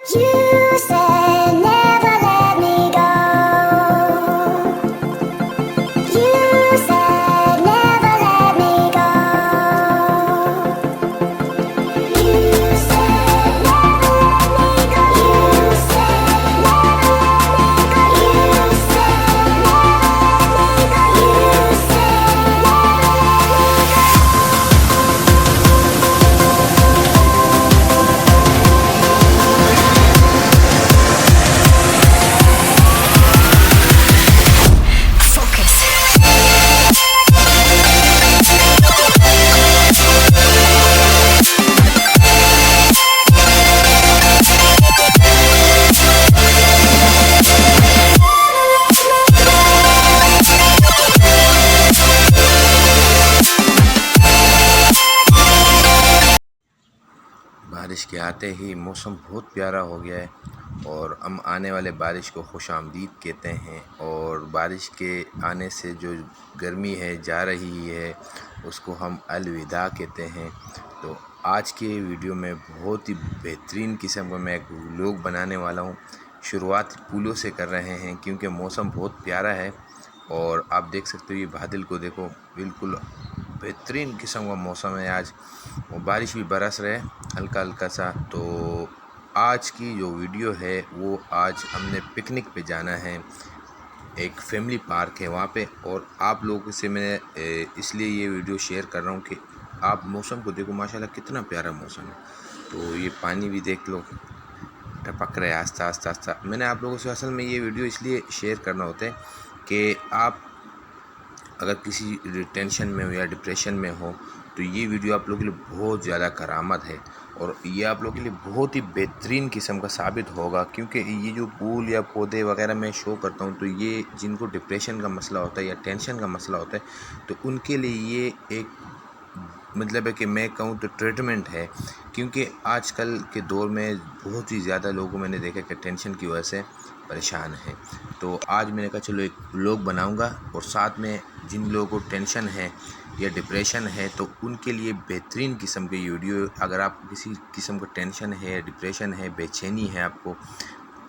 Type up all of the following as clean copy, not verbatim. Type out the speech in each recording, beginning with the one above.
You said never let me go. You said never let me go. You said never let me go. You said never let me go. You said never let me go. You said बारिश के आते ही मौसम बहुत प्यारा हो गया है और हम आने वाले बारिश को खुशामदीद कहते हैं। और बारिश के आने से जो गर्मी है जा रही है उसको हम अलविदा कहते हैं। तो आज के वीडियो में बहुत ही बेहतरीन किस्म का मैं एक व्लॉग बनाने वाला हूँ। शुरुआत पुलों से कर रहे हैं क्योंकि मौसम बहुत प्यारा है और आप देख सकते हो ये बादल को देखो, बिल्कुल बेहतरीन किस्म का मौसम है आज और बारिश भी बरस रहा है हल्का हल्का सा। तो आज की जो वीडियो है वो आज हमने पिकनिक पे जाना है, एक फैमिली पार्क है वहाँ पे। और आप लोगों से मैं इसलिए ये वीडियो शेयर कर रहा हूँ कि आप मौसम को देखो, माशाल्लाह कितना प्यारा मौसम है। तो ये पानी भी देख लो टपक रहा है आस्ता आस्ता आस्ता। मैंने आप लोगों से असल में ये वीडियो इसलिए शेयर करना होता है कि आप अगर किसी टेंशन में हो या डिप्रेशन में हो तो ये वीडियो आप लोगों के लिए बहुत ज़्यादा करामत है और ये आप लोगों के लिए बहुत ही बेहतरीन किस्म का साबित होगा। क्योंकि ये जो फूल या पौधे वगैरह मैं शो करता हूँ तो ये जिनको डिप्रेशन का मसला होता है या टेंशन का मसला होता है तो उनके लिए ये एक मतलब है कि मैं कहूँ तो ट्रीटमेंट है। क्योंकि आजकल के दौर में बहुत ही ज़्यादा लोगों मैंने देखा कि टेंशन की वजह से परेशान है। तो आज मैंने कहा चलो एक व्लॉग बनाऊंगा और साथ में जिन लोगों को टेंशन है या डिप्रेशन है तो उनके लिए बेहतरीन किस्म के वीडियो। अगर आपको किसी किस्म का टेंशन है, डिप्रेशन है, बेचैनी है आपको,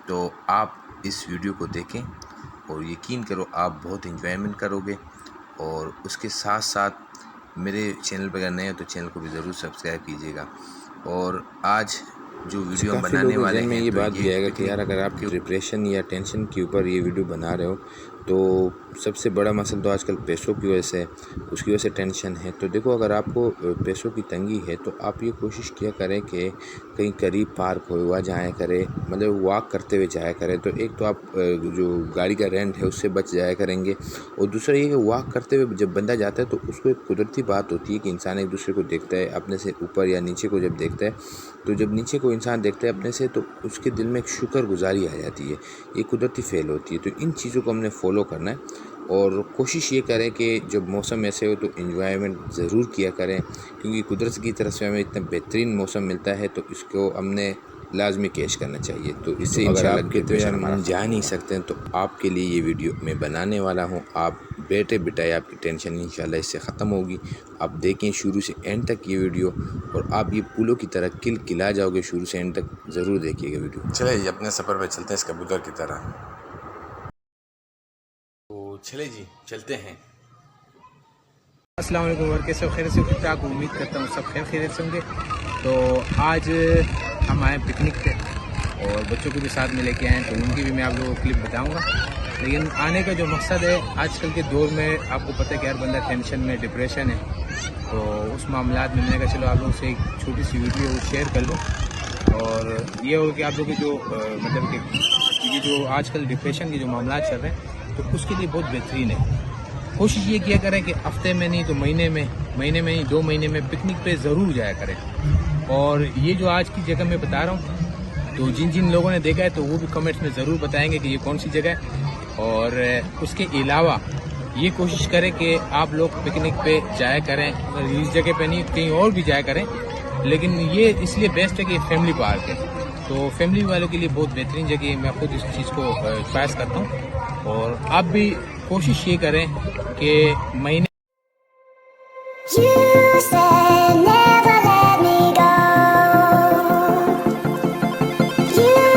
तो आप इस वीडियो को देखें और यकीन करो आप बहुत इंजॉयमेंट करोगे। और उसके साथ साथ मेरे चैनल पर अगर नए हो तो चैनल को भी ज़रूर सब्सक्राइब कीजिएगा। और आज जो वीडियो हम बनाने वाले हैं ये तो बात भी आएगा कि यार अगर आप पिकनिक डिप्रेशन या टेंशन के ऊपर ये वीडियो बना रहे हो तो सबसे बड़ा मसला तो आजकल पैसों की वजह से, उसकी वजह से टेंशन है। तो देखो अगर आपको पैसों की तंगी है तो आप ये कोशिश किया करें कि कहीं करीब पार्क हो वहाँ जाया करें, मतलब वॉक करते हुए जाया करें। तो एक तो आप जो गाड़ी का रेंट है उससे बच जाया करेंगे और दूसरा ये कि वॉक करते हुए जब बंदा जाता है तो उसको एक कुदरती बात होती है कि इंसान एक दूसरे को देखता है, अपने से ऊपर या नीचे को जब देखता है तो जब नीचे को इंसान देखता है अपने से तो उसके दिल में एक शुक्रगुजारी आ जाती है, ये कुदरती फ़ेल होती है। तो इन चीज़ों को हमने फॉलो करना है और कोशिश ये करें कि जब मौसम ऐसे हो तो एंजॉयमेंट ज़रूर किया करें। क्योंकि कुदरत की तरफ से हमें इतना बेहतरीन मौसम मिलता है तो इसको हमने लाजमी कैश करना चाहिए। तो इससे इंशाल्लाह डिप्रेशन हमारा जा नहीं सकते हैं। तो आपके लिए ये वीडियो मैं बनाने वाला हूँ, आप बैठे बिठाए आपकी टेंशन इंशाल्लाह इससे ख़त्म होगी। आप देखें शुरू से एंड तक ये वीडियो और आप ये पुलों की तरह किला जाओगे। शुरू से एंड तक ज़रूर देखिएगा वीडियो। चले जी अपने सफ़र पे चलते हैं इस कबूतर की तरह। तो चले जी चलते हैं। अस्सलाम वालेकुम और कैसे हो, खैर से हो? आपको उम्मीद करता हूँ सब खैर से होंगे। तो आज हम आए पिकनिक पे और बच्चों को भी साथ में लेके आए हैं तो उनकी भी मैं आप लोगों को क्लिप बताऊँगा। लेकिन आने का जो मकसद है, आजकल के दौर में आपको पता है कि हर बंदा टेंशन में, डिप्रेशन है, तो उस मामलात में मैंने कहा चलो आप लोगों से एक छोटी सी वीडियो शेयर कर लूँ। और ये हो कि आप लोगों की जो मतलब कि ये जो आजकल डिप्रेशन के जो मामला चल रहे हैं तो उसके लिए बहुत बेहतरीन है। कोशिश ये किया करें कि हफ्ते में नहीं तो महीने में नहीं 2 महीने में पिकनिक पे ज़रूर जाया करें। और ये जो आज की जगह मैं बता रहा हूँ तो जिन जिन लोगों ने देखा है तो वो भी कमेंट्स में ज़रूर बताएंगे कि ये कौन सी जगह है। और उसके अलावा ये कोशिश करें कि आप लोग पिकनिक पे जाया करें, इस जगह पे नहीं कहीं और भी जाया करें। लेकिन ये इसलिए बेस्ट है कि फैमिली पार्क है, तो फैमिली वालों के लिए बहुत बेहतरीन जगह है। मैं खुद इस चीज़ को ख्वाहिश करता हूँ और आप भी कोशिश ये करें कि महीने You said never let me go. You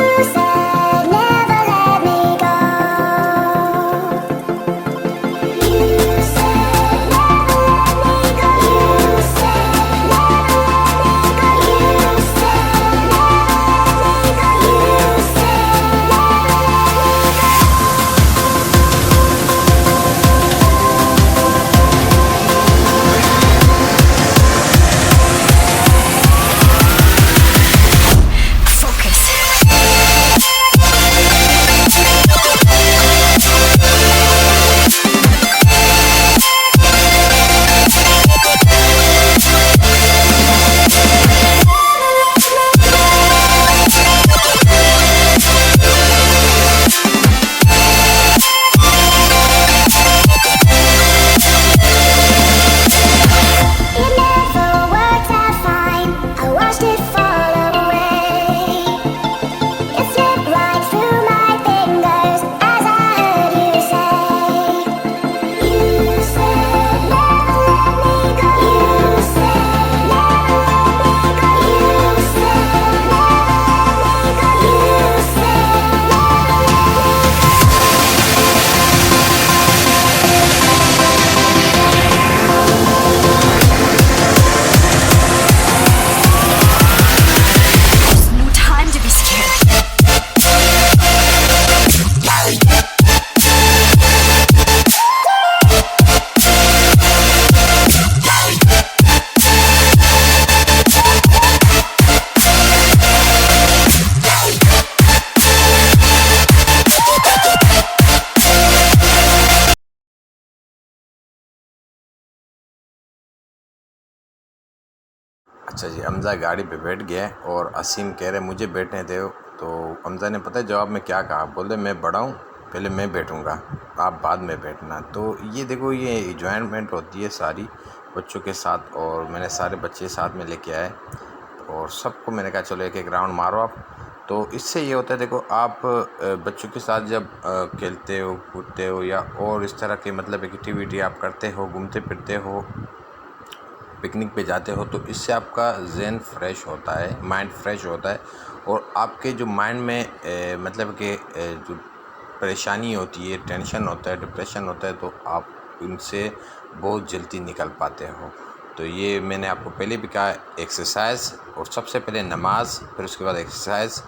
अच्छा जी, हमज़ा गाड़ी पे बैठ गया और असीम कह रहे मुझे बैठने दो। तो हमज़ा ने पता है जवाब में क्या कहा, बोले मैं बड़ा हूँ, पहले मैं बैठूँगा, आप बाद में बैठना। तो ये देखो, ये एंजॉयमेंट होती है सारी बच्चों के साथ, और मैंने सारे बच्चे साथ में लेके आए और सबको मैंने कहा चलो एक एक राउंड मारो आप। तो इससे ये होता है, देखो आप बच्चों के साथ जब खेलते हो, कूदते हो, या और इस तरह के मतलब एक्टिविटी आप करते हो, घूमते फिरते हो, पिकनिक पे जाते हो, तो इससे आपका ज़हन फ्रेश होता है, माइंड फ्रेश होता है, और आपके जो माइंड में मतलब कि जो परेशानी होती है, टेंशन होता है, डिप्रेशन होता है, तो आप इनसे बहुत जल्दी निकल पाते हो। तो ये मैंने आपको पहले भी कहा, एक्सरसाइज, और सबसे पहले नमाज, फिर उसके बाद एक्सरसाइज,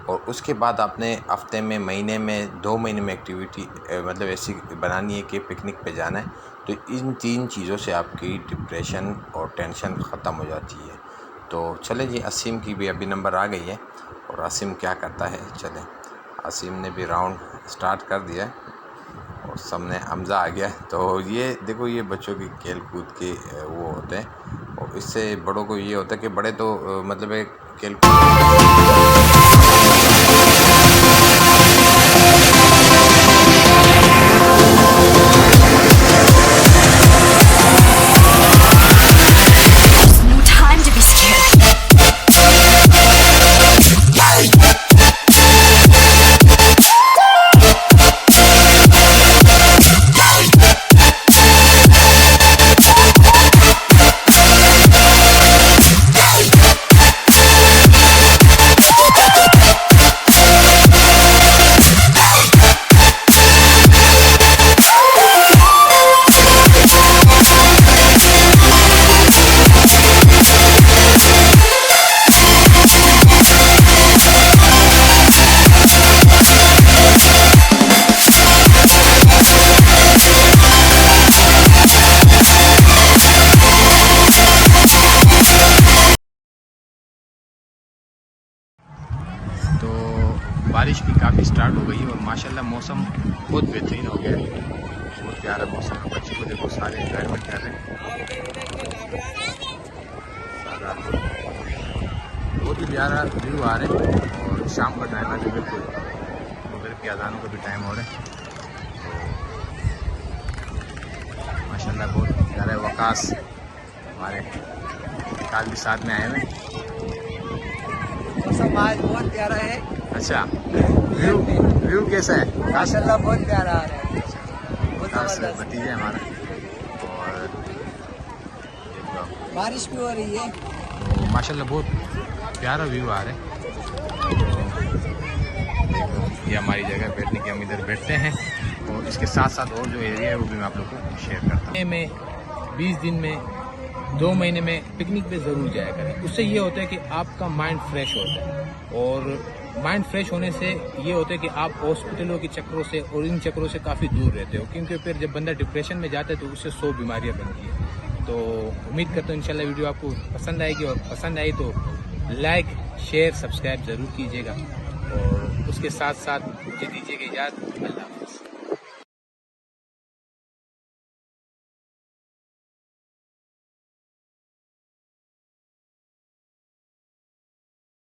और उसके बाद आपने हफ्ते में, महीने में, 2 महीने में एक्टिविटी मतलब ऐसी बनानी है कि पिकनिक पे जाना है। तो इन 3 चीज़ों से आपकी डिप्रेशन और टेंशन ख़त्म हो जाती है। तो चले जी, असीम की भी अभी नंबर आ गई है, और असीम क्या करता है, चलें। असीम ने भी राउंड स्टार्ट कर दिया है और सामने हमज़ा आ गया। तो ये देखो, ये बच्चों की खेल कूद के वो होते हैं, और इससे बड़ों को ये होता है कि बड़े तो मतलब एक खेल No time to be scared. तो बारिश भी काफ़ी स्टार्ट हो गई है और माशाल्लाह मौसम बहुत बेहतरीन हो गया है, बहुत प्यारा मौसम है। बच्चे को देखो सारे एंजॉयमेंट कर रहे हैं, बहुत ही प्यारा व्यू आ रहे हैं। और शाम का टाइम है, तो बिल्कुल मगरिब की अज़ानों का भी टाइम हो रहा है। तो माशाल्लाह बहुत प्यारा है। वकास हमारे काल भी साथ में आए हुए हैं। मौसम आज बहुत प्यारा है। अच्छा, व्यू कैसा है? माशाल्लाह बहुत प्यारा आ रहा है, बहुत खास जबरदस्त। भतीजा है हमारा, और बारिश भी हो रही है। तो माशाल्लाह बहुत प्यारा व्यू आ रहा है। तो ये हमारी जगह बैठने की, हम इधर बैठते हैं, और इसके साथ साथ और जो एरिया है वो भी मैं आप लोगों को शेयर करता हूँ। में 20 दिन में, 2 महीने में पिकनिक पे ज़रूर जाया करें। उससे ये होता है कि आपका माइंड फ्रेश होता है, और माइंड फ्रेश होने से ये होता है कि आप हॉस्पिटलों के चक्करों से और इन चक्करों से काफ़ी दूर रहते हो, क्योंकि फिर जब बंदा डिप्रेशन में जाता है तो उससे 100 बीमारियां बनती हैं। तो उम्मीद करता हूँ इंशाल्लाह वीडियो आपको पसंद आएगी, और पसंद आई तो लाइक, शेयर, सब्सक्राइब ज़रूर कीजिएगा, और उसके साथ साथ मुझे दीजिएगा इजाज़त। अल्लाह हाफ़िज़।